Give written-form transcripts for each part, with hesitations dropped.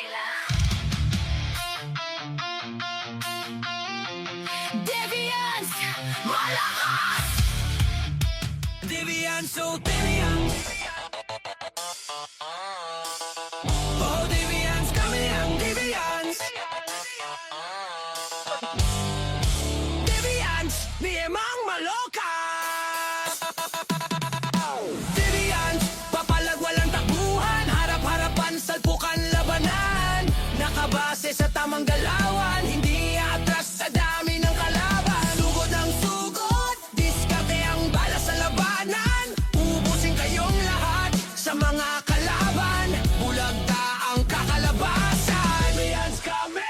sila. Deviants, malakas! Deviants, oh Deviants. Oh Deviants, kami ang Deviants. Deviants, ni emang malokas. Deviants, papalag walang takbuhan, harap-harapan, salpukan, labanan. Nakabase sa tamang galawan, hindi atras sa dami ng kalaban. Sugod ng sugod, diskarte ang bala sa labanan. Ubusin kayong lahat sa mga kalaban. Bulagta ang kakalabasan. Deviants kami!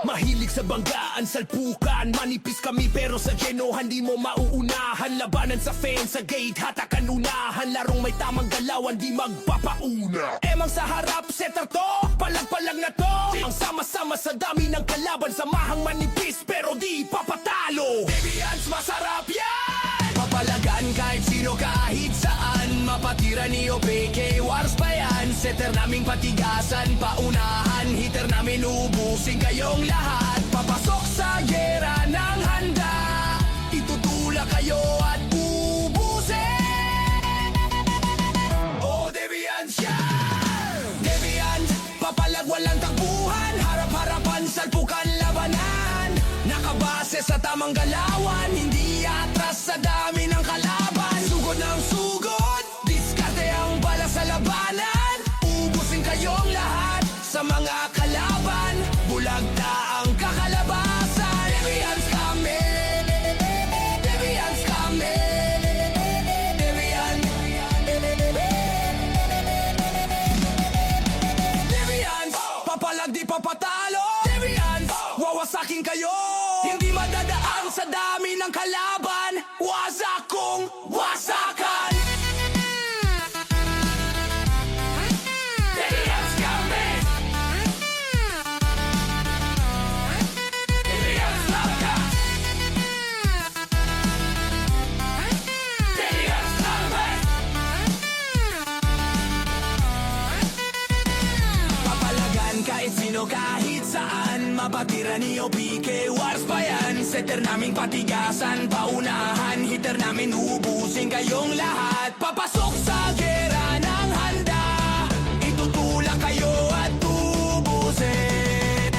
Mahilig sa banggaan, salpukan. Manipis kami pero sa genohan di mo mauunahan. Labanan sa fence, sa gate, hatakan unahan. Larong may tamang galawan, di magpapauna. Emang sa harap, setter to, palag-palag na to. Ang sama-sama sa dami ng kalaban. Samahang manipis pero di papatalo. Deviants, masarap yan! Papalagan kahit sino kahit saan. Mapatira ni OPK, wars pa yan. Setter naming patigasan, paunahan. Hitter namin ubusin kayong lahat. Papasok sa gera ng handa. Itutula kayo at ubusin. Oh, Deviants yan! Deviants, papalag walang takbuhan. Harap-harapan, salpukan, labanan. Nakabase sa tamang galawan, hindi atras sa dami ng kalaban. Sugod ng sugod, diskarte ang bala sa labanan. Ubusin kayong lahat sa mga kalaban. Bulagta ang kakalabasan. Deviants kami! Deviants kami! Deviants! Deviants! Papalag di papatalo! Deviants! Wawasakin kayo! Hindi madadaan sa dami ng kalaban. Wasak kong wasakan! Deviants kami! Deviants lakas! Deviants lakas! Papalagan kahit sino kahit saan. Mapatira ni OPK, wars pa yan. Setter naming patigasan, paunahan. Hitter namin ubusin kayong lahat. Papasok sa gera ng handa. Itutulak kayo at ubusin.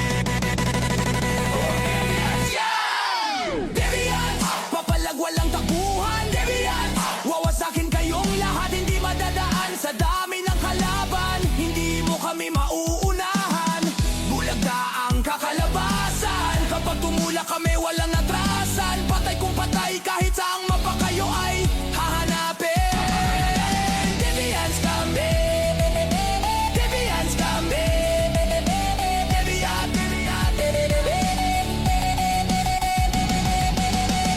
Deviants yan! Deviants! Papalag walang takbuhan. Deviants! Wawasakin kayong lahat. Hindi madadaan sa dami ng kalaban. Hindi mo kami mauunahan. Bulagda ang kakalabasan. Kapag tumulak kami walang atrasan. Patay kung patay kahit saang mapa kayo ay hahanapin. Deviants kami! Deviants kami! Deviants!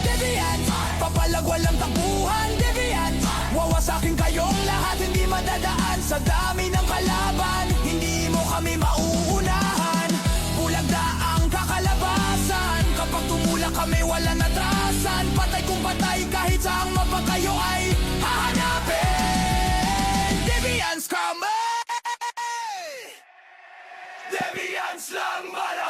Deviants! Papalag walang takbuhan. Deviants! Wawasakin kayong lahat. Hindi madadaan sa dami ng kalaban. Hindi mo kami mauunahan. Bulagda ang kakalabasan. Kapag tumulak kami walang atrasan. Patay kung patay kahit saang mapa kayo ay hahanapin. Deviants kami! Deviants lang malakas!